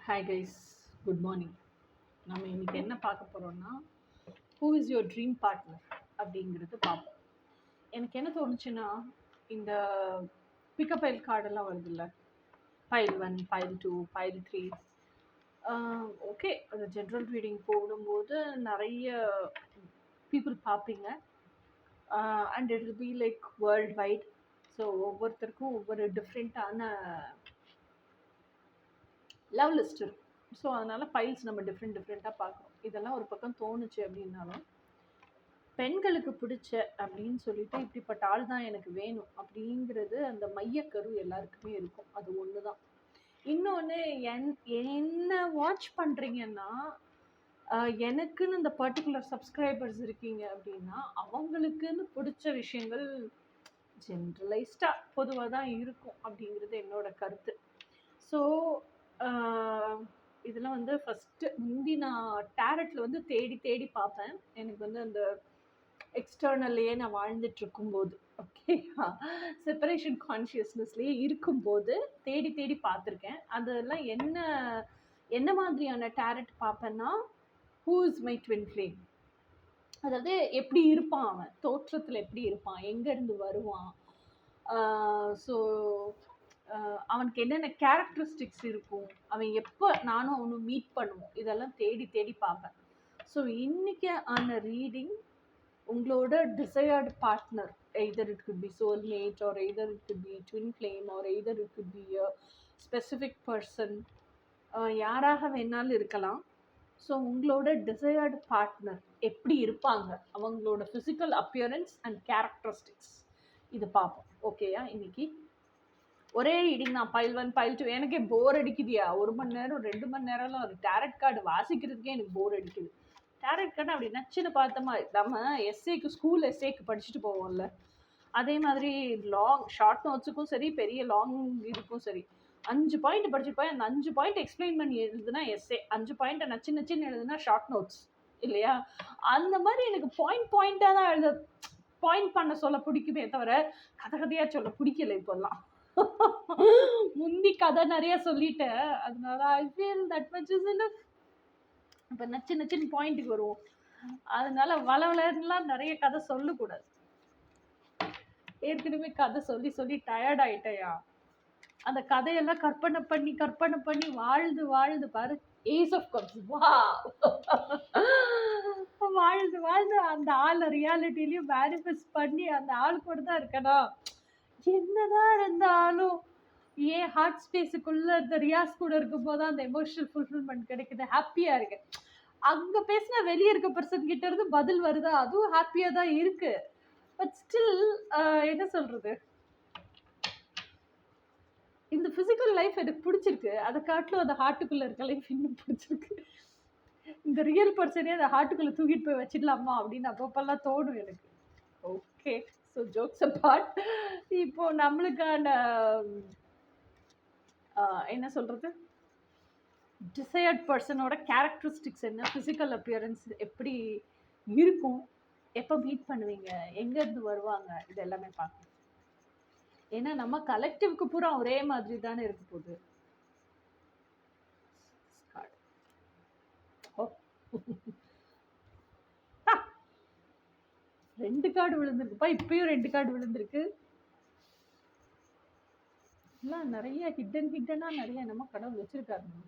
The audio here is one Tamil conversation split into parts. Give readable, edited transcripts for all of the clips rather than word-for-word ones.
Hi guys, good morning. நம்ம இன்னைக்கு என்ன பார்க்க போகிறோம்னா, who is your dream partner அப்படிங்கிறது பார்ப்போம். எனக்கு என்ன தோணுச்சுன்னா, இந்த பிக்கப் ஃபைல் கார்டெல்லாம் வருதுல்ல, ஃபைல் 1, ஃபைல் 2, ஃபைல் 3. ஓகே, அது ஜென்ரல் ரீடிங் போடும்போது நிறைய பீப்புள் பார்ப்பீங்க. And it will be like world wide. So ஒவ்வொருத்தருக்கும் ஒவ்வொரு டிஃப்ரெண்ட்டான லவ் லிஸ்ட் இருக்கும். ஸோ அதனால் ஃபைல்ஸ் நம்ம டிஃப்ரெண்ட்டாக பார்க்குறோம். இதெல்லாம் ஒரு பக்கம் தோணுச்சு அப்படின்னாலும், பெண்களுக்கு பிடிச்ச அப்படின்னு சொல்லிட்டு இப்படிப்பட்ட ஆள் தான் எனக்கு வேணும் அப்படிங்கிறது அந்த மையக்கரு எல்லாருக்குமே இருக்கும். அது ஒன்று தான். இன்னொன்று, என்ன வாட்ச் பண்ணுறீங்கன்னா, எனக்குன்னு இந்த பர்டிகுலர் சப்ஸ்கிரைபர்ஸ் இருக்கீங்க அப்படின்னா, அவங்களுக்குன்னு பிடிச்ச விஷயங்கள் ஜென்ரலைஸ்டாக பொதுவாக தான் இருக்கும் அப்படிங்கிறது என்னோட கருத்து. ஸோ இதெல்லாம் வந்து ஃபஸ்ட்டு முந்தி நான் டேரட்டில் வந்து தேடி தேடி பார்ப்பேன். எனக்கு வந்து அந்த எக்ஸ்டர்னல்லையே நான் வாழ்ந்துட்டு இருக்கும்போது, ஓகே, செப்பரேஷன் கான்ஷியஸ்னஸ்லேயே இருக்கும்போது தேடி தேடி பார்த்துருக்கேன். அதெல்லாம் என்ன மாதிரியான டேரட் பார்ப்பேன்னா, who is my twin flame, அதாவது எப்படி இருப்பான், அவன் தோற்றத்தில் எப்படி இருப்பான், எங்கேருந்து வருவான், ஸோ அவனுக்கு என்னென்ன கேரக்டரிஸ்டிக்ஸ் இருக்கும், அவன் எப்போ நானும் அவனும் மீட் பண்ணுவோம், இதெல்லாம் தேடி தேடி பார்ப்பேன். ஸோ இன்னைக்கு ஆன ரீடிங் உங்களோட desired partner, either it could be soulmate or either it could be twin flame or either it could be a specific person, யாராக வேணாலும் இருக்கலாம். ஸோ உங்களோட டிசையர்டு பார்ட்னர் எப்படி இருப்பாங்க, அவங்களோட ஃபிசிக்கல் அப்பியரன்ஸ் அண்ட் கேரக்டரிஸ்டிக்ஸ் இது பார்ப்போம். ஓகேயா? இன்னைக்கு ஒரே ரீடிங் தான், ஃபைல் 1, ஃபைல் 2. எனக்கே போர் அடிக்குதியா, 1 மணி நேரம் 2 மணி நேரம்லாம் ஒரு டேரட் கார்டு வாசிக்கிறதுக்கே எனக்கு போர் அடிக்குது. டேரட் கார்டு அப்படி நச்சுன்னு பார்த்தோமா, நம்ம எஸ்ஏக்கு ஸ்கூல் எஸ்ஏக்கு படிச்சுட்டு போவோம்ல, அதே மாதிரி ஷார்ட் நோட்ஸுக்கும் சரி, பெரிய லாங் இதுக்கும் சரி, 5 பாயிண்ட் படிச்சுட்டு போய் அந்த 5 பாயிண்ட் எக்ஸ்பிளைன் பண்ணி எழுதுனா எஸ்ஏ, 5 பாயிண்ட்டை நச்சுன்னு எழுதுனா ஷார்ட் நோட்ஸ் இல்லையா? அந்த மாதிரி எனக்கு பாயிண்டாக தான் பாயிண்ட் பண்ண சொல்ல பிடிக்குமே தவிர கதையாக சொல்ல பிடிக்கல இப்போல்லாம். முந்தி கதை நிறைய சொல்லிட்டேன், அதனால I feel that much is enough. இப்போ நச்சுன்னு பாயிண்ட்டுக்கு வருவோம். அதனால வளவலலாம் நிறைய கதை சொல்லக்கூடாது. ஏற்கனவே கதை சொல்லி சொல்லி டயர்ட் ஆயிட்டையா. அந்த கதையெல்லாம் கற்பனை பண்ணி வாழ்ந்து பாரு, ஏஸ் ஆஃப் கப்ஸ், வா வாழ்ந்து அந்த ஆளை ரியாலிட்டிலையும் மேனிஃபெஸ்ட் பண்ணி அந்த ஆள் கூட தான் இருக்கணும். என்னதான் இருந்தாலும் ஏன் ஹார்ட் ஸ்பேஸுக்குள்ள இந்த ரியாஸ் கூட இருக்கும் போது அந்த எமோஷனல் ஃபுல்ஃபில்மெண்ட் கிடைக்குது, ஹாப்பியா இருக்கு. அங்க பேசினா வெளியே இருக்க பர்சன் கிட்ட இருந்து பதில் வருதா, அதுவும் ஹாப்பியா தான் இருக்கு. பட் ஸ்டில் என்ன சொல்றது, இந்த பிசிக்கல் லைஃப் எனக்கு பிடிச்சிருக்கு, அதை காட்டிலும் அந்த ஹார்ட்டுக்குள்ள இருக்க லைஃப் இன்னும் பிடிச்சிருக்கு. இந்த ரியல் பர்சனே அந்த ஹார்ட்டுக்குள்ள தூக்கிட்டு போய் வச்சிடலாமா அப்படின்னு அப்பப்பெல்லாம் தோணும் எனக்கு. ஓகே, ஸோ ஜோக்ஸ் அபார்ட், இப்போ நம்மளுக்கான என்ன சொல்றது, டிசையர்ட் பர்சனோட கேரக்டரிஸ்டிக்ஸ் என்ன, ஃபிசிக்கல் அப்பியரன்ஸ் எப்படி இருக்கும், எப்போ மீட் பண்ணுவீங்க, எங்கேருந்து வருவாங்க, இது எல்லாமே பார்க்கணும். ஏன்னா நம்ம கலெக்டிவ்க்கு பூரா ஒரே மாதிரி தானே இருக்க போகுது. ரெண்டு கார்டு விழுந்திருக்குப்பா, இப்பயும் 2 கார்டு விழுந்திருக்கு. எல்லாம் நிறைய ஹிட்டனா நிறைய நம்ம கடவுள் வச்சிருக்காருங்க.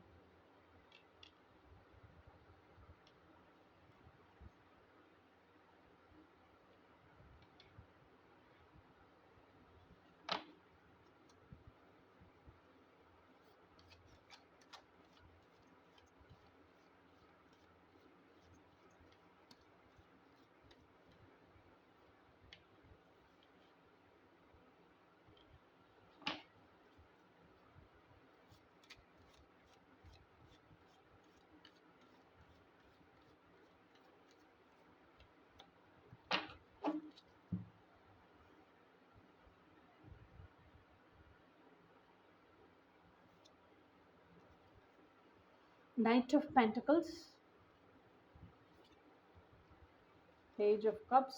Knight of Pentacles, Page of Cups,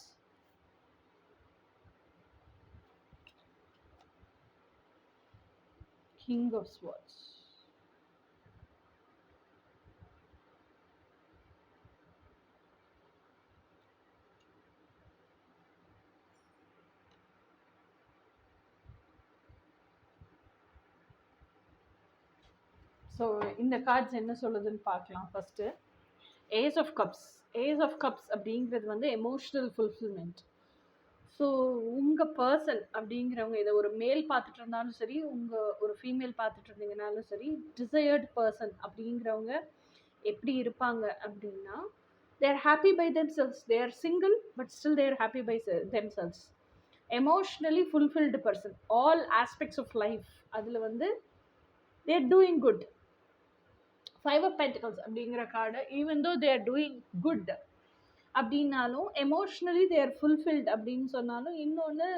King of Swords. So இந்த கார்ட்ஸ் என்ன சொல்லுதுன்னு பார்க்கலாம். First ace of cups. Ace of cups அப்படிங்கிறது வந்து எமோஷ்னல் ஃபுல்ஃபில்மெண்ட். ஸோ உங்கள் பர்சன் அப்படிங்கிறவங்க இதை ஒரு மேல் பார்த்துட்டு இருந்தாலும் சரி, உங்கள் ஒரு ஃபீமேல் பார்த்துட்டு இருந்தீங்கனாலும் சரி, டிசையர்ட் பர்சன் அப்படிங்கிறவங்க எப்படி இருப்பாங்க அப்படின்னா, they are happy by themselves. They are single but still they are happy by themselves. Emotionally fulfilled person. All aspects of life அதில் வந்து they are doing good. Five of Pentacles அப்படிங்கிற card, even though they are doing good அப்படின்னாலும் எமோஷ்னலி they are fulfilled அப்படின்னு சொன்னாலும், இன்னொன்று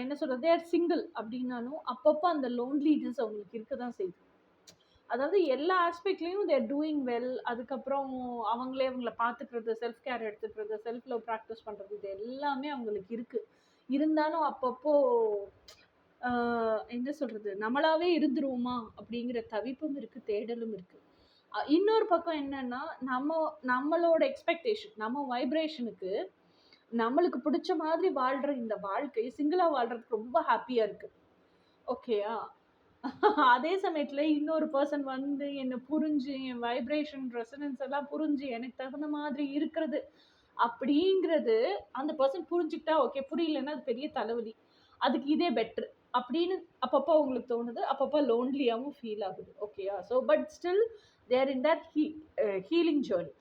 என்ன சொல்கிறது, they are single அப்படின்னாலும் அப்பப்போ அந்த லோன்லினஸ் அவங்களுக்கு இருக்க தான் செய்யுது. அதாவது எல்லா ஆஸ்பெக்ட்லேயும் தேர் டூயிங் வெல். அதுக்கப்புறம் அவங்களே அவங்கள பார்த்துக்கிறது, செல்ஃப் கேர் எடுத்துக்கிறது, செல்ஃப் லவ் ப்ராக்டிஸ் பண்ணுறது, இது எல்லாமே அவங்களுக்கு இருக்குது. இருந்தாலும் அப்பப்போ என்ன சொல்கிறது, நம்மளாவே இருந்துருவோமா அப்படிங்கிற தவிப்பும் இருக்குது, தேடலும் இருக்குது. இன்னொரு பக்கம் என்னன்னா, நம்மளோட எக்ஸ்பெக்டேஷன், நம்ம வைப்ரேஷனுக்கு நம்மளுக்கு பிடிச்ச மாதிரி வாழ்கிற இந்த வாழ்க்கை சிங்கிளாக வாழ்கிறதுக்கு ரொம்ப ஹாப்பியாக இருக்குது. ஓகேயா? அதே சமயத்தில் இன்னொரு பர்சன் வந்து என்னை புரிஞ்சு, என் வைப்ரேஷன் ரெசனன்ஸ் எல்லாம் புரிஞ்சு எனக்கு தகுந்த மாதிரி இருக்கிறது அப்படிங்கிறது அந்த பர்சன் புரிஞ்சுக்கிட்டா ஓகே, புரியலன்னா அது பெரிய தலைவலி, அதுக்கு இதே பெட்ரு அப்படின்னு அப்பப்போ உங்களுக்கு தோணுது. அப்பப்போ லோன்லியாகவும் ஃபீல் ஆகுது. ஓகேயா? So but still there in that healing journey.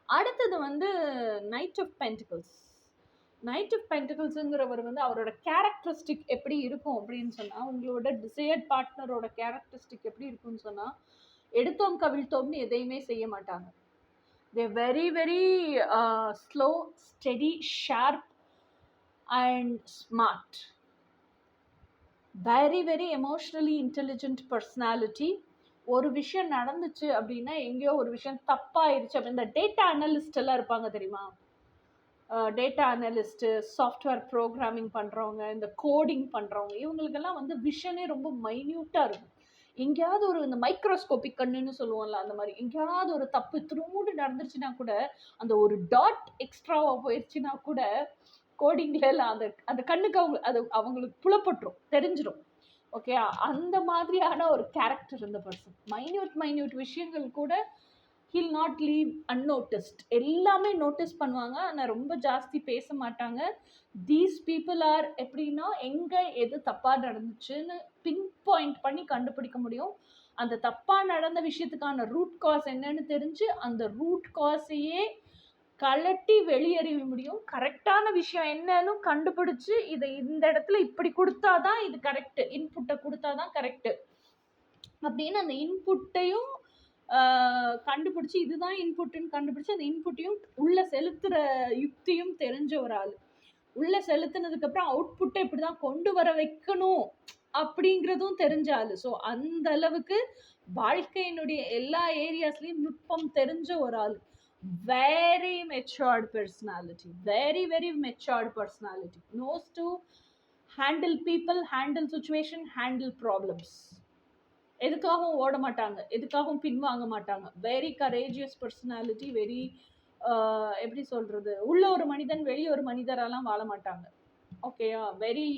அடுத்தது வந்து knight of pentacles. Knight of பென்டிகல்ஸுங்கிறவர் வந்து அவரோட கேரக்டரிஸ்டிக் எப்படி இருக்கும் அப்படின்னு சொன்னால், உங்களோட டிசையர்ட் பார்ட்னரோட கேரக்டரிஸ்டிக் எப்படி இருக்குன்னு சொன்னால், எடுத்தோம் கவிழ்த்தோம்னு எதையுமே செய்ய மாட்டாங்க. They very very slow, steady, sharp and smart. Very very emotionally intelligent personality. ஒரு விஷயம் நடந்துச்சு அப்படின்னா, எங்கேயோ ஒரு விஷயம் தப்பாயிருச்சு அப்படி, இந்த டேட்டா அனலிஸ்ட் எல்லாம் இருப்பாங்க தெரியுமா, டேட்டா அனலிஸ்ட்டு, சாஃப்ட்வேர் ப்ரோக்ராமிங் பண்ணுறவங்க, இந்த கோடிங் பண்ணுறவங்க, இவங்களுக்கெல்லாம் வந்து விஷனே ரொம்ப மைன்யூட்டாக இருக்கும். எங்கேயாவது ஒரு இந்த மைக்ரோஸ்கோபிக் கண்ணுன்னு சொல்லுவோம்ல, அந்த மாதிரி எங்கேயாவது ஒரு தப்பு திரும்பூண்டு நடந்துருச்சுன்னா கூட, அந்த ஒரு டாட் எக்ஸ்ட்ராவாக போயிடுச்சுன்னா கூட கோடிங்கில் அந்த அந்த கண்ணுக்கு அவங்களுக்கு புலப்பட்டுரும், தெரிஞ்சிடும். ஓகே, அந்த மாதிரியான ஒரு கேரக்டர் இந்த பர்சன். மைன்யூட் விஷயங்கள் கூட he'll not leave unnoticed. எல்லாமே நோட்டீஸ் பண்ணுவாங்க, ஆனால் ரொம்ப ஜாஸ்தி பேச மாட்டாங்க. தீஸ் பீப்புள் ஆர் எப்படின்னா, எங்கே எது தப்பாக நடந்துச்சுன்னு பின் பாயிண்ட் பண்ணி கண்டுபிடிக்க முடியும். அந்த தப்பாக நடந்த விஷயத்துக்கான ரூட் காஸ் என்னன்னு தெரிஞ்சு அந்த ரூட் காஸையே கலட்டி வெளியேறிய முடியும். கரெக்டான விஷயம் என்னன்னு கண்டுபிடிச்சு, இதை இந்த இடத்துல இப்படி கொடுத்தாதான் இது கரெக்டு, இன்புட்டை கொடுத்தாதான் கரெக்டு அப்படின்னு அந்த இன்புட்டையும் கண்டுபிடிச்சி, இதுதான் இன்புட்டுன்னு கண்டுபிடிச்சி அந்த இன்புட்டையும் உள்ள செலுத்துற யுக்தியும் தெரிஞ்ச ஒரு ஆள். உள்ள செலுத்தினதுக்கு அப்புறம் அவுட்புட்டை இப்படிதான் கொண்டு வர வைக்கணும் அப்படிங்கிறதும் தெரிஞ்ச ஆள். ஸோ அந்த அளவுக்கு வாழ்க்கையினுடைய எல்லா ஏரியாஸ்லயும் நுட்பம் தெரிஞ்ச ஒரு ஆள். Very matured personality, very very matured personality. Knows to handle people, handle situation, handle problems. எதுக்காகவும் ஓட மாட்டாங்க, எதுக்காகவும் பின்வாங்க மாட்டாங்க. Very courageous personality. வெரி எப்படி சொல்கிறது, உள்ள ஒரு மனிதன் வெளியே ஒரு மனிதரெல்லாம் வாழ மாட்டாங்க. ஓகேயா? வெரி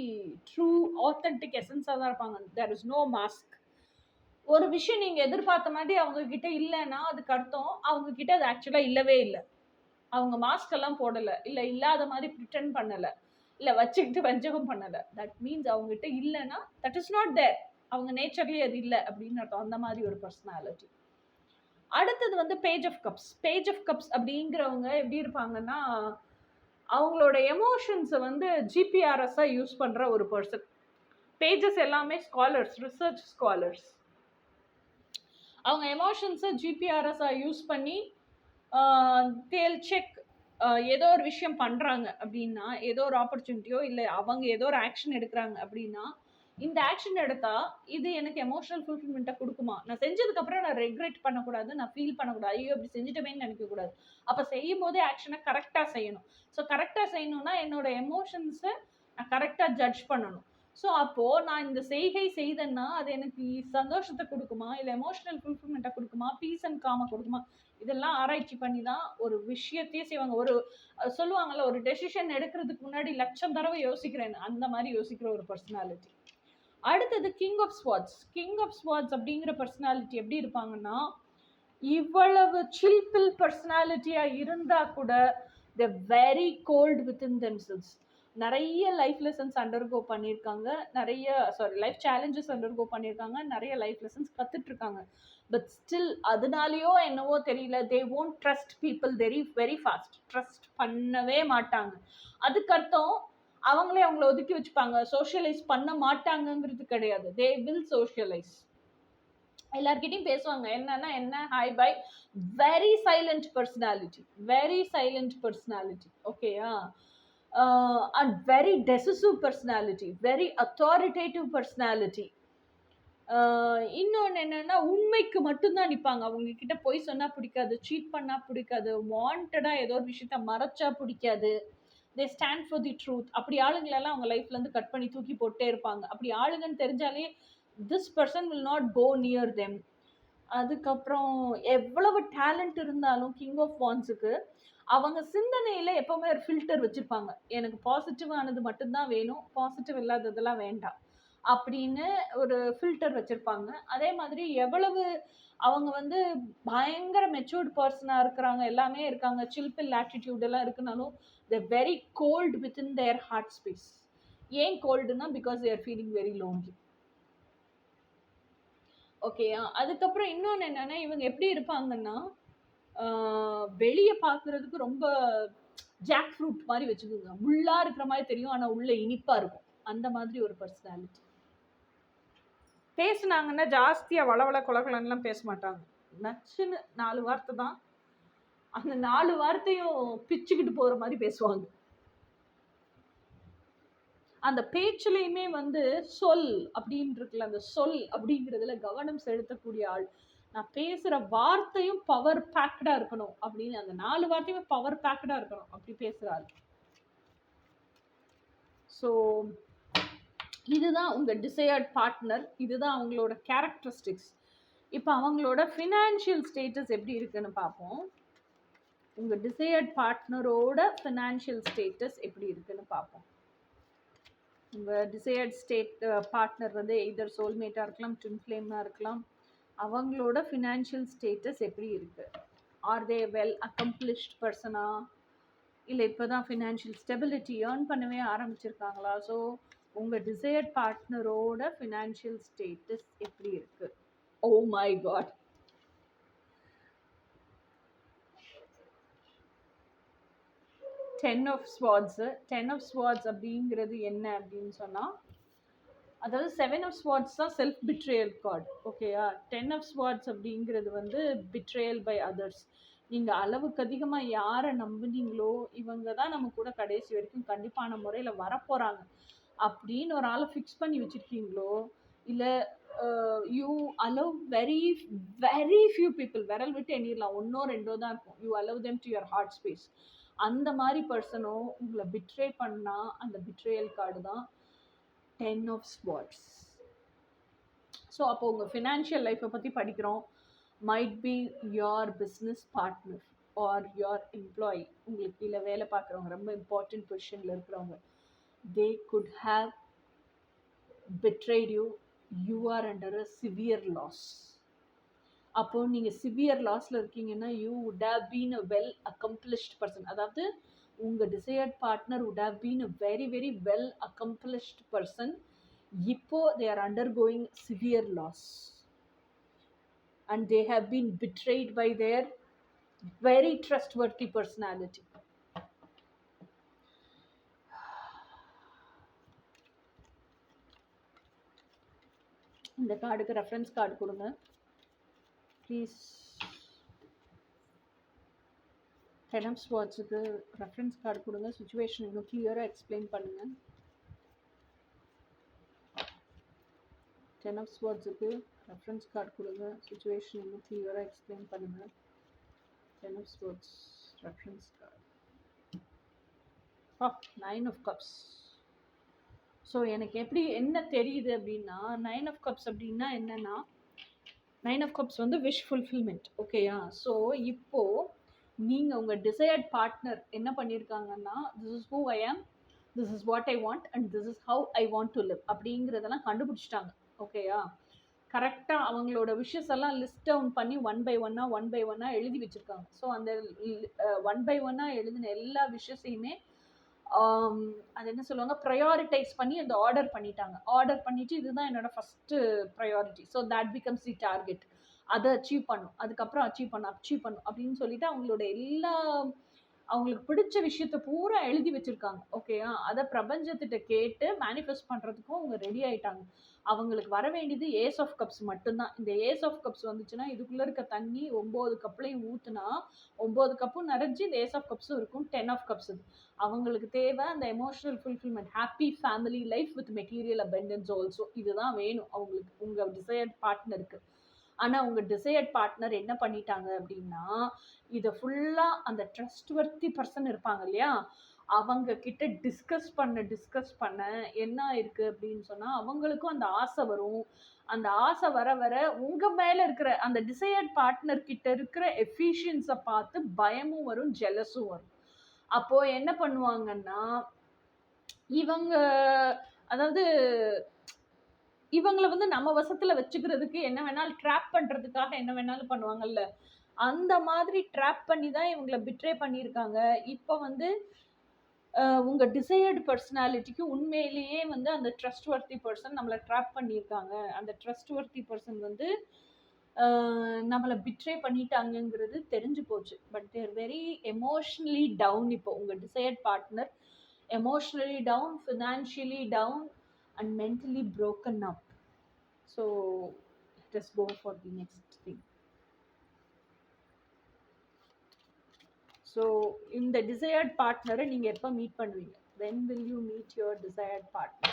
ட்ரூ ஆத்தென்டிக் எசன்ஸாக தான் இருப்பாங்க. There is no mask. ஒரு விஷயம் நீங்கள் எதிர்பார்த்த மாதிரி அவங்கக்கிட்ட இல்லைன்னா அதுக்கு அர்த்தம் அவங்கக்கிட்ட அது ஆக்சுவலாக இல்லவே இல்லை. அவங்க மாஸ்க் எல்லாம் போடலை, இல்லை இல்லாத மாதிரி ப்ரிட்டன் பண்ணலை, இல்லை வச்சுக்கிட்டு வஞ்சகம் பண்ணலை. தட் மீன்ஸ் அவங்ககிட்ட இல்லைன்னா தட் இஸ் நாட் தேர், அவங்க நேச்சர்லேயே அது இல்லை அப்படின்னு அர்த்தம். அந்த மாதிரி ஒரு பர்சனாலிட்டி. அடுத்தது வந்து page of cups. Page of cups அப்படிங்கிறவங்க எப்படி இருப்பாங்கன்னா, அவங்களோட எமோஷன்ஸை வந்து ஜிபிஆர்எஸ்ஸாக யூஸ் பண்ணுற ஒரு பர்சன். பேஜஸ் எல்லாமே ஸ்காலர்ஸ், ரிசர்ச் ஸ்காலர்ஸ். அவங்க எமோஷன்ஸை ஜிபிஆர்எஸ்ஸாக யூஸ் பண்ணி தேல் செக். ஏதோ ஒரு விஷயம் பண்ணுறாங்க அப்படின்னா, ஏதோ ஒரு ஆப்பர்ச்சுனிட்டியோ இல்லை அவங்க ஏதோ ஒரு ஆக்ஷன் எடுக்கிறாங்க அப்படின்னா, இந்த ஆக்ஷன் எடுத்தால் இது எனக்கு எமோஷனல் ஃபுல்ஃபில்மெண்ட்டை கொடுக்குமா, நான் செஞ்சதுக்கப்புறம் நான் ரெக்ரெட் பண்ணக்கூடாது, நான் ஃபீல் பண்ணக்கூடாது, ஐயோ அப்படி செஞ்சுட்டமேன்னு நினைக்கக்கூடாது. அப்போ செய்யும் போதே ஆக்ஷனை கரெக்டாக செய்யணும். ஸோ கரெக்டாக செய்யணும்னா என்னோட எமோஷன்ஸை நான் கரெக்டாக ஜட்ஜ் பண்ணணும். ஸோ அப்போது நான் இந்த செய்கை செய்தேன்னா அது எனக்கு சந்தோஷத்தை கொடுக்குமா, இல்லை எமோஷனல் ஃபுல்ஃபில்மெண்ட்டை கொடுக்குமா, பீஸ் அண்ட் காமை கொடுக்குமா, இதெல்லாம் ஆராய்ச்சி பண்ணி தான் ஒரு விஷயத்தையே செய்வாங்க. ஒரு சொல்லுவாங்கள்ல, ஒரு டெசிஷன் எடுக்கிறதுக்கு முன்னாடி 1,00,000 தடவை யோசிக்கிறேன், அந்த மாதிரி யோசிக்கிற ஒரு பர்சனாலிட்டி. அடுத்தது king of swords. King of swords அப்படிங்கிற பர்சனாலிட்டி எப்படி இருப்பாங்கன்னா, இவ்வளவு சில்பில் பர்சனாலிட்டியா இருந்தா கூட the very cold within themselves. நிறைய லைஃப் லெசன்ஸ் அண்டர்கோ பண்ணியிருக்காங்க, நிறைய லைஃப் சேலஞ்சஸ் அண்டர்கோ பண்ணியிருக்காங்க, நிறைய லைஃப் லெசன்ஸ் கத்துட்டு இருக்காங்க. பட் ஸ்டில் அதனாலயோ என்னவோ தெரியல, தே won't trust people very very fast. Trust பண்ணவே மாட்டாங்க. அதுக்கு அர்த்தம் அவங்களே அவங்கள ஒதுக்கி வச்சுப்பாங்க, சோஷியலைஸ் பண்ண மாட்டாங்கங்கிறது கிடையாது. They will socialise. எல்லார்கிட்டையும் பேசுவாங்க, என்னன்னா என்ன, hi bye. Very silent personality, very silent personality. ஓகேயா? And very decisive personality, very authoritative personality. இன்னொன்று என்னன்னா, உண்மைக்கு மட்டும்தான் நிற்பாங்க. அவங்க கிட்ட பொய் சொன்னா பிடிக்காது, சீட் பண்ணா பிடிக்காது, வாண்டடா ஏதோ ஒரு விஷயத்த மறைச்சா பிடிக்காது. தே ஸ்டாண்ட் ஃபார் தி ட்ரூத். அப்படி ஆளுங்களெல்லாம் அவங்க லைஃப்ல இருந்து கட் பண்ணி தூக்கி போட்டே இருப்பாங்க. அப்படி ஆளுங்கன்னு தெரிஞ்சாலே this person will not go near them. அதுக்கப்புறம் எவ்வளவு டேலண்ட் இருந்தாலும் கிங் ஆஃப் வான்ஸுக்கு அவங்க சிந்தனையில எப்பவுமே ஒரு ஃபில்டர் வச்சிருப்பாங்க. எனக்கு பாசிட்டிவ் ஆனது மட்டும்தான் வேணும், பாசிட்டிவ் இல்லாததெல்லாம் வேண்டாம் அப்படின்னு ஒரு ஃபில்டர் வச்சிருப்பாங்க. அதே மாதிரி எவ்வளவு அவங்க வந்து பயங்கர மெச்சூர்ட் பர்சனா இருக்கிறாங்க, எல்லாமே இருக்காங்க, சில்பில் ஆட்டிடியூட் எல்லாம் இருக்குனாலும் they're very cold within their heart space. ஏன் கோல்டுனா because they are feeling very lonely. ஓகேயா? அதுக்கப்புறம் இன்னொன்று என்னன்னா, இவங்க எப்படி இருப்பாங்கன்னா, வெளியே பார்க்கறதுக்கு ரொம்ப ஜாக் ஃப்ரூட் மாதிரி வச்சுக்கோங்க, முள்ளா இருக்கிற மாதிரி தெரியும், ஆனா உள்ள இனிப்பா இருக்கும். அந்த மாதிரி ஒரு பர்சனாலிட்டி. பேசுனாங்கன்னா ஜாஸ்தியா வளவள கொலகலன்னுலாம் பேச மாட்டாங்க. நச்சுன்னு 4 வார்த்தை தான், அந்த 4 வார்த்தையும் பிச்சுக்கிட்டு போற மாதிரி பேசுவாங்க. அந்த பேச்சுலையுமே வந்து சொல் அப்படின்னு இருக்குல்ல, அந்த சொல் அப்படிங்கிறதுல கவனம் செலுத்தக்கூடிய ஆள். நான் பேசுற வார்த்தையும் பவர் பேக்டா இருக்கணும் அப்படின்னு, அந்த 4 வார்த்தையுமே பவர் பேக்டா இருக்கணும் அப்படி பேசுற ஆள். ஸோ இதுதான் உங்க டிசையர்ட் பார்ட்னர், இதுதான் அவங்களோட கேரக்டரிஸ்டிக்ஸ். இப்போ அவங்களோட ஃபினான்ஷியல் ஸ்டேட்டஸ் எப்படி இருக்குன்னு பார்ப்போம். உங்க டிசையர்ட் பார்ட்னரோட ஃபினான்ஷியல் ஸ்டேட்டஸ் எப்படி இருக்குன்னு பார்ப்போம். உங்கள் டிசையர்ட் பார்ட்னர் வந்து எய்தர் சோல்மேட்டாக இருக்கலாம், ட்வின் ஃப்ளேமாக இருக்கலாம். அவங்களோட ஃபினான்ஷியல் ஸ்டேட்டஸ் எப்படி இருக்குது? ஆர் தே வெல் அக்கம்ப்ளிஷ்ட் பர்சனா, இல்லை இப்போ தான் ஃபினான்ஷியல் ஸ்டெபிலிட்டி ஏர்ன் பண்ணவே ஆரம்பிச்சிருக்காங்களா? ஸோ உங்கள் டிசையர்ட் பார்ட்னரோட ஃபினான்ஷியல் ஸ்டேட்டஸ் எப்படி இருக்குது? Oh my god, ten of swords. Ten of swords அப்படிங்கிறது என்ன அப்படின்னு சொன்னால், அதாவது 7 ஆஃப் ஸ்வாட்ஸ் தான் செல்ஃப் பிட்ரேயல் கார்டு. ஓகேயா? 10 ஆஃப் ஸ்வாட்ஸ் அப்படிங்கிறது வந்து பிட்ரேயல் பை அதர்ஸ். நீங்கள் அளவுக்கு அதிகமாக யாரை நம்புனீங்களோ இவங்க தான் நம்ம கூட கடைசி வரைக்கும் கண்டிப்பான முறையில் வரப்போகிறாங்க அப்படின்னு ஒரு ஆளை ஃபிக்ஸ் பண்ணி வச்சுருக்கீங்களோ, இல்லை you allow very very few people, விரல் விட்டு எண்ணிடலாம், 1 or 2 தான் இருக்கும், you allow them to your heart space. அந்த மாதிரி பர்சனோ உங்களை பிட்ரே பண்ணால் அந்த பிட்ரேயல் கார்டு தான் 10 ஆஃப் ஸ்வாட்ஸ். ஸோ அப்போ உங்கள் ஃபினான்ஷியல் லைஃப்பை பற்றி படிக்கிறோம். Might be your business partner or your employee, உங்களுக்கு கீழே வேலை பார்க்குறவங்க, ரொம்ப இம்பார்ட்டன்ட் பொசிஷனில் இருக்கிறவங்க, they could have betrayed you. You are under a severe loss. அப்போ நீங்கள் சிவியர் லாஸில் இருக்கீங்கன்னா you would have been a well accomplished person. அதாவது உங்கள் desired partner would have been a very very well accomplished person. இப்போ they are undergoing severe loss and they have been betrayed by their very trustworthy personality. இந்த கார்டுக்கு ரெஃபரன்ஸ் கார்டு கொடுங்க ப்ளீஸ். 10 ஆஃப் ஸ்வாட்ஸுக்கு ரெஃபரன்ஸ் கார்டு கொடுங்க, சுச்சுவேஷன் இன்னும் கிளியராக எக்ஸ்பிளைன் பண்ணுங்கள். 10 ஆஃப் ஸ்வாட்ஸுக்கு ரெஃபரன்ஸ் கார்டு கொடுங்க, சுச்சுவேஷன் இன்னும் கிளியராக எக்ஸ்பிளைன் பண்ணுங்கள். 10 of swords reference card. 9 of cups. So எனக்கு எப்படி என்ன தெரியுது அப்படின்னா, 9 ஆஃப் கப்ஸ் அப்படின்னா என்னன்னா, 9 ஆஃப் கப்ஸ் வந்து விஷ் ஃபுல்ஃபில்மெண்ட். ஓகேயா? ஸோ இப்போது நீங்கள் உங்கள் டிசையர்ட் பார்ட்னர் என்ன பண்ணியிருக்காங்கன்னா, திஸ் இஸ் ஹூ ஐ ஆம், this is what I want and this is how I want to live அப்படிங்கிறதெல்லாம் கண்டுபிடிச்சிட்டாங்க. ஓகேயா? கரெக்டாக அவங்களோட விஷஸ் எல்லாம் லிஸ்ட் டவுன் பண்ணி ஒன் பை ஒன்னாக எழுதி வச்சுருக்காங்க. ஸோ அந்த ஒன் பை ஒன்னாக எழுதின எல்லா விஷயத்தையுமே அது என்ன சொல்லுவாங்க, ப்ரையாரிட்டைஸ் பண்ணி அந்த ஆர்டர் பண்ணிட்டாங்க. ஆர்டர் பண்ணிட்டு இதுதான் என்னோட first priority, so that becomes the target. அதை அச்சீவ் பண்ணும், அதுக்கப்புறம் அச்சீவ் பண்ணும் அப்படின்னு சொல்லிட்டு அவங்களோட எல்லா அவங்களுக்கு பிடிச்ச விஷயத்த பூரா எழுதி வச்சிருக்காங்க. ஓகேயா? அதை பிரபஞ்சத்திட்ட கேட்டு மேனிஃபெஸ்ட் பண்றதுக்கும் அவங்க ரெடி ஆயிட்டாங்க. அவங்களுக்கு வர வேண்டியது ஏஸ் ஆஃப் கப்ஸ் மட்டும்தான். இந்த ஏஸ் ஆஃப் கப்ஸ் வந்துச்சுன்னா இதுக்குள்ள இருக்க தண்ணி 9 கப்லையும் ஊத்துனா 9 கப்பும் நிறைஞ்சு இந்த ஏஸ் ஆஃப் கப்ஸும் இருக்கும். 10 ஆஃப் கப்ஸ். அவங்களுக்கு தேவை அந்த emotional fulfilment, happy family life with material abundance also. இதுதான் வேணும் அவங்களுக்கு, உங்க டிசையர்ட் பார்ட்னருக்கு. ஆனா உங்க டிசையர்ட் பார்ட்னர் என்ன பண்ணிட்டாங்க அப்படின்னா, இதை ஃபுல்லா அந்த ட்ரஸ்ட் வர்த்தி பர்சன் இருப்பாங்க இல்லையா, அவங்க கிட்ட டிஸ்கஸ் பண்ண என்ன இருக்கு அப்படின்னு சொன்னா, அவங்களுக்கும் அந்த ஆசை வரும். அந்த ஆசை வர வர உங்க மேல இருக்கிற அந்த டிசையர்ட் பார்ட்னர் கிட்ட இருக்கிற எஃபிஷியன்ஸை பார்த்து பயமும் வரும், ஜெலஸும் வரும். அப்போ என்ன பண்ணுவாங்கன்னா, இவங்க அதாவது இவங்களை வந்து நம்ம வசத்துல வச்சுக்கிறதுக்கு என்ன வேணாலும், ட்ராப் பண்றதுக்காக என்ன வேணாலும் பண்ணுவாங்கல்ல, அந்த மாதிரி ட்ராப் பண்ணி தான் இவங்களை பிட்ரே பண்ணியிருக்காங்க. இப்போ வந்து உங்க டிசையர்டு பர்சனாலிட்டிக்கு உண்மையிலேயே வந்து அந்த ட்ரஸ்ட் வர்த்தி பர்சன் நம்மளை ட்ராப் பண்ணியிருக்காங்க. அந்த ட்ரஸ்ட் வர்த்தி பர்சன் வந்து நம்மளை பிட்ரே பண்ணிட்டாங்கங்கிறது தெரிஞ்சு போச்சு. But they're very emotionally down. இப்போ உங்க desired partner emotionally down, financially down and mentally broken up. So let us go for the next thing. So in the desired partner நீங்க எப்ப மீட் பண்ணுவீங்க? When will you meet your desired partner?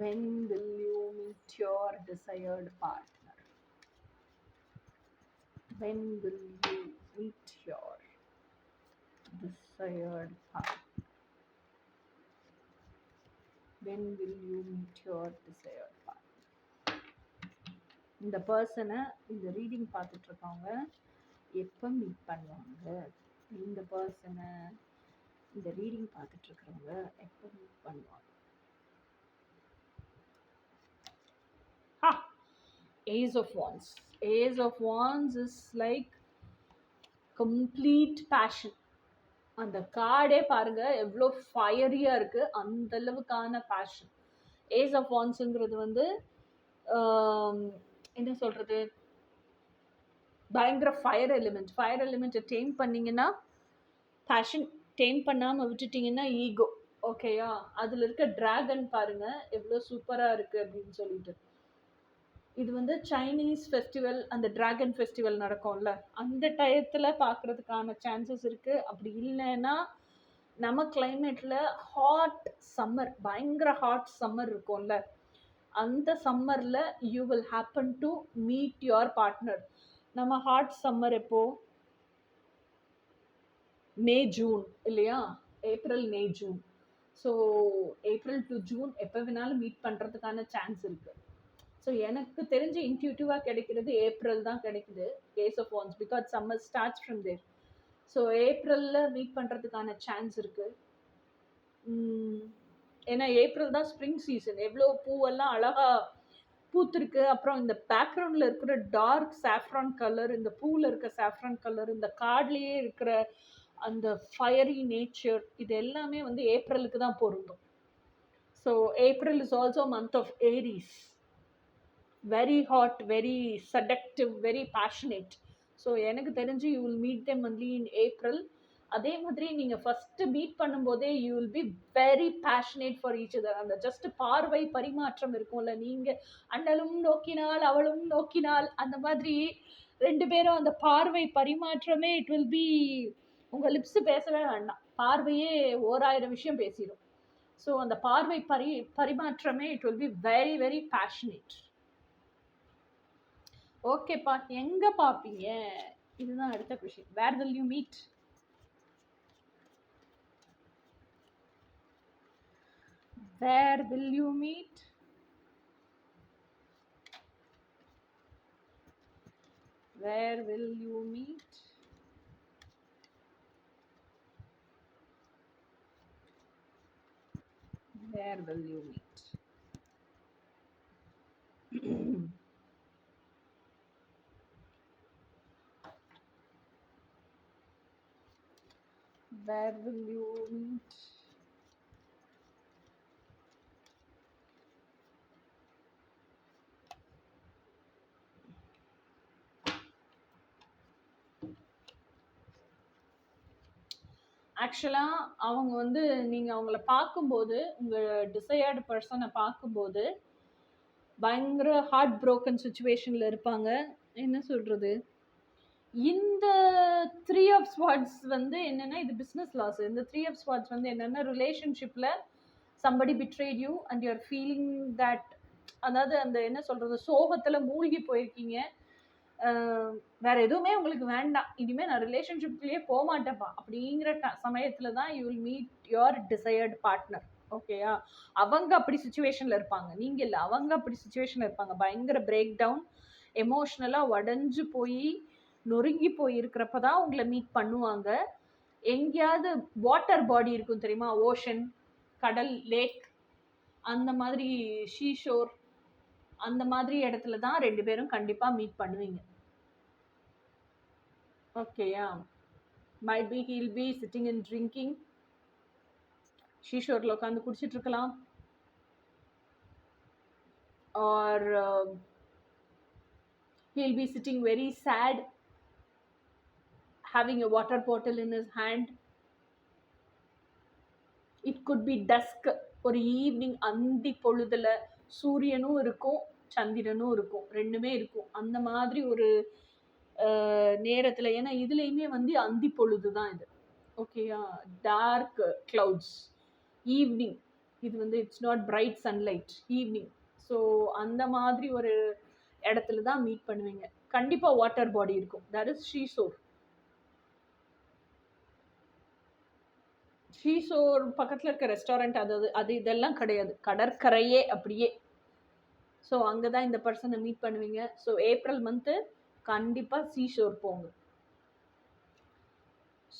When will you meet your desired partner? When will you meet your desired partner? When will you meet your desired partner? இந்த பர்சனை இந்த ரீடிங் பார்த்துட்டு இருக்கவங்க எப்போ மீட் பண்ணுவாங்க? இந்த பர்சனை இந்த ரீடிங் பார்த்துட்டு இருக்கிறவங்க எப்போ மீட் பண்ணுவாங்க? Ace of Wands. Ace of Wands is like complete passion. அந்த கார்டே பாருங்க எவ்வளோ ஃபயரியா இருக்கு, அந்த அளவுக்கான பேஷன். ஏஸ் ஆஃப் வான்ஸ்ங்கிறது வந்து என்ன சொல்றது, பயங்கர ஃபயர் எலிமெண்ட். ஃபயர் எலிமெண்ட்டை டேம் பண்ணீங்கன்னா பேஷன், டேம் பண்ணாமல் விட்டுட்டீங்கன்னா ஈகோ. ஓகேயா? அதில் இருக்க டிராகன் பாருங்க எவ்வளோ சூப்பராக இருக்கு அப்படின்னு சொல்லிட்டு. இது வந்து சைனீஸ் ஃபெஸ்டிவல், அந்த டிராகன் ஃபெஸ்டிவல் நடக்கும்ல, அந்த டயத்தில் பார்க்குறதுக்கான சான்சஸ் இருக்குது. அப்படி இல்லைன்னா நம்ம கிளைமேட்டில் ஹாட் சம்மர், பயங்கர ஹாட் சம்மர் இருக்கும்ல, அந்த சம்மரில் you will happen to meet your partner. நம்ம ஹாட் சம்மர் எப்போ? மே ஜூன் இல்லையா? April May June. So April to June எப்போ வேணாலும் மீட் பண்ணுறதுக்கான சான்ஸ் இருக்குது. ஸோ எனக்கு தெரிஞ்சு இன்ட்யூட்டிவாக கிடைக்கிறது ஏப்ரல் தான் கிடைக்குது, ace of wands, because summer starts from there. So ஏப்ரலில் மீட் பண்ணுறதுக்கான சான்ஸ் இருக்குது. ஏன்னா ஏப்ரல் தான் ஸ்ப்ரிங் சீசன், எவ்வளோ பூவெல்லாம் அழகாக பூத்துருக்கு. அப்புறம் இந்த பேக்ரவுண்டில் இருக்கிற டார்க் சாஃப்ரான் கலர், இந்த பூவில் இருக்க சாஃப்ரான் கலர், இந்த கார்ட்லேயே இருக்கிற அந்த ஃபயரி நேச்சர், இது எல்லாமே வந்து ஏப்ரலுக்கு தான் பொருந்தும். So April is also month of Aries. Very hot, very seductive, very passionate. So எனக்கு தெரிஞ்சு you will meet them only in April. அதே மாதிரி நீங்கள் ஃபஸ்ட்டு மீட் பண்ணும்போதே you will be very passionate for each other. அந்த ஜஸ்ட் பார்வை பரிமாற்றம் இருக்கும்ல, நீங்கள் அண்ணலும் நோக்கினால் அவளும் நோக்கினால், அந்த மாதிரி ரெண்டு பேரும் அந்த பார்வை பரிமாற்றமே இட் வில் பி, உங்கள் லிப்ஸு பேசவே வேண்டாம், பார்வையே 1000 விஷயம் பேசிடும். ஸோ அந்த பார்வை பரிமாற்றமே it will be very very passionate. ஓகேப்பா, எங்க பாப்பீங்க? இதுதான் அடுத்த question. Where will you meet? Where will you meet? Where will you meet? Where will you meet? Where will you meet? ஆக்சுவலாக அவங்க வந்து நீங்கள் அவங்கள பார்க்கும்போது உங்கள் டிசையர்டு பர்சனை பார்க்கும்போது பயங்கர ஹார்ட் ப்ரோக்கன் சுச்சுவேஷனில் இருப்பாங்க. என்ன சொல்கிறது, இந்த 3 of Swords வந்து என்னென்னா இது பிஸ்னஸ் லாஸ். இந்த 3 of Swords வந்து என்னென்னா ரிலேஷன்ஷிப்பில் somebody betrayed you and you are feeling that, அதாவது அந்த என்ன சொல்கிறது, சோகத்தில் மூழ்கி போயிருக்கீங்க. வேற எதுவுமே உங்களுக்கு வேண்டாம், இனிமேல் நான் ரிலேஷன்ஷிப்லேயே போக மாட்டேன்ப்பா அப்படிங்கிற சமயத்தில் தான் you will meet your desired partner. ஓகேயா? அவங்க அப்படி சுச்சுவேஷனில் இருப்பாங்க, நீங்கள் இல்லை. அவங்க அப்படி சுச்சுவேஷனில் இருப்பாங்க, பயங்கர பிரேக் டவுன், எமோஷ்னலாக உடஞ்சு போய் நொறுங்கி போய் இருக்கிறப்ப தான் உங்களை மீட் பண்ணுவாங்க. எங்கேயாவது வாட்டர் பாடி இருக்கும் தெரியுமா, ஓஷன், கடல், லேக், அந்த மாதிரி ஷீஷோர், அந்த மாதிரி இடத்துல தான் 2 பேரும் கண்டிப்பாக மீட் பண்ணுவீங்க. ஓகேயா? might be he'll be sitting and drinking, ஷீஷோரில் உட்காந்து குடிச்சிட்டு இருக்கலாம், or he'll be sitting very sad having a water bottle in his hand. It could be dusk, ஒரு ஈவினிங், அந்தி பொழுதுல சூரியனும் இருக்கும் சந்திரனும் இருக்கும், ரெண்டுமே இருக்கும். அந்த மாதிரி ஒரு நேரத்தில், ஏன்னா இதுலேயுமே வந்து அந்தி பொழுது தான் இது. ஓகேயா? டார்க் கிளவுட்ஸ், ஈவினிங், இது வந்து it's not bright sunlight, evening. So அந்த மாதிரி ஒரு இடத்துல தான் மீட் பண்ணுவீங்க. கண்டிப்பாக வாட்டர் பாடி இருக்கும், தட் இஸ் ஷீஷோர். ஷீஷோர் பக்கத்தில் இருக்க ரெஸ்டாரண்ட் அது இதெல்லாம் கிடையாது, கடற்கரையே அப்படியே. ஸோ அங்கே தான் இந்த பர்சனை மீட் பண்ணுவீங்க. ஸோ ஏப்ரல் மந்த்து கண்டிப்பாக சீஷோர் போங்க.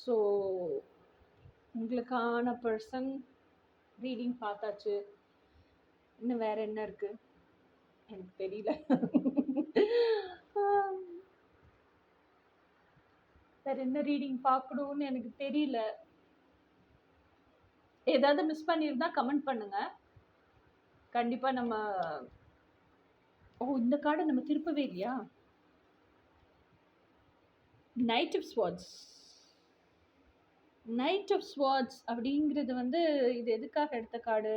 ஸோ உங்களுக்கான பர்சன் ரீடிங் பார்த்தாச்சு. இன்னும் வேற என்ன இருக்கு எனக்கு தெரியல. வேற என்ன ரீடிங் பார்க்கணும்னு எனக்கு தெரியல. ஏதாவது மிஸ் பண்ணியிருந்தா கமெண்ட் பண்ணுங்க. கண்டிப்பா நம்ம இந்த கார்டை நம்ம திருப்பவே இல்லையா? Knight of swords. Knight of swords அப்படிங்கிறது வந்து இது எதுக்காக எடுத்த கார்டு,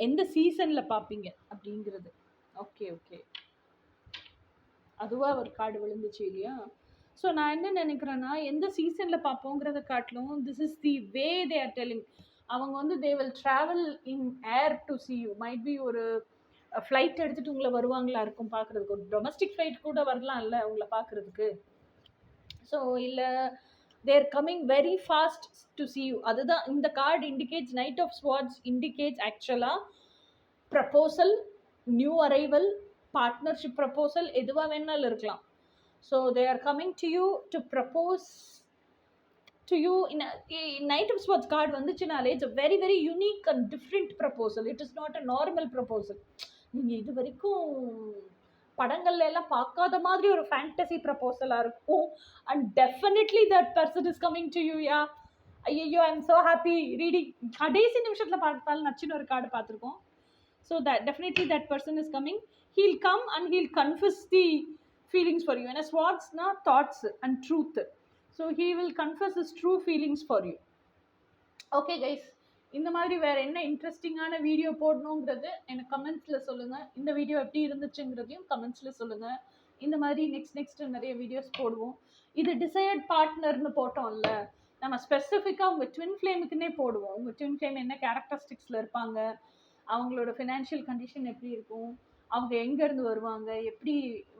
எந்த சீசன்ல பார்ப்பீங்க அப்படிங்கிறது. ஓகே ஓகே, அதுவா ஒரு கார்டு விழுந்துச்சு இல்லையா? ஸோ நான் என்ன நினைக்கிறேன்னா, எந்த சீசனில் பார்ப்போங்கிறத காட்டிலும் this is the way they are telling. அவங்க வந்து they will travel in air to see you. Might be ஒரு ஃப்ளைட் எடுத்துகிட்டு உங்களை வருவாங்களா இருக்கும் பார்க்குறதுக்கு. ஒரு டொமஸ்டிக் ஃப்ளைட் கூட வரலாம் இல்லை உங்களை பார்க்குறதுக்கு. ஸோ இல்லை, they're coming very fast to see you. அதுதான் இந்த card indicates. Knight of swords indicates ஆக்சுவலாக proposal, new arrival, partnership proposal, எதுவாக வேணாலும் இருக்கலாம். So they are coming to you to propose to you in Knight of Swords card வந்துச்சுனாலே it's a very very unique and different proposal. It is not a normal proposal. நீங்கள் இது வரைக்கும் படங்கள்ல எல்லாம் பார்க்காத மாதிரி ஒரு ஃபேண்டசி ப்ரப்போசலாக இருக்கும். And definitely that person is coming to you. Yeah, ஐயோ I am so happy reading. கடைசி நிமிஷத்தில் பார்த்தாலும் நச்சுன்னு ஒரு கார்டு பார்த்துருக்கோம். So that definitely that person is coming. He'll come and he'll confess the feelings for you. And swords na thoughts and truth, so he will confess his true feelings for you. Okay guys, இந்த மாதிரி வேற என்ன இன்ட்ரெஸ்டிங்கான வீடியோ போடணுங்கிறது எனக்கு கமெண்ட்ஸ்ல சொல்லுங்க. இந்த வீடியோ எப்படி இருந்துச்சுங்கிறதையும் கமெண்ட்ஸ்ல சொல்லுங்க. இந்த மாதிரி நெக்ஸ்ட் நிறைய வீடியோஸ் போடுவோம். இது டிசையர்ட் பார்ட்னர்னு போட்டோம்ல, நம்ம ஸ்பெசிஃபிக்காக உங்கள் ட்வின் ஃப்ளேமுக்குன்னே போடுவோம். உங்கள் ட்வின் ஃப்ளேம் என்ன கேரக்டரிஸ்டிக்ஸில் இருப்பாங்க, அவங்களோட ஃபினான்ஷியல் கண்டிஷன் எப்படி இருக்கும், அவங்க எங்கேருந்து வருவாங்க, எப்படி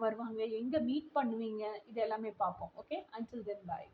வருவாங்க, எங்கே மீட் பண்ணுவீங்க, இது எல்லாமே பார்ப்போம். Okay, until then bye.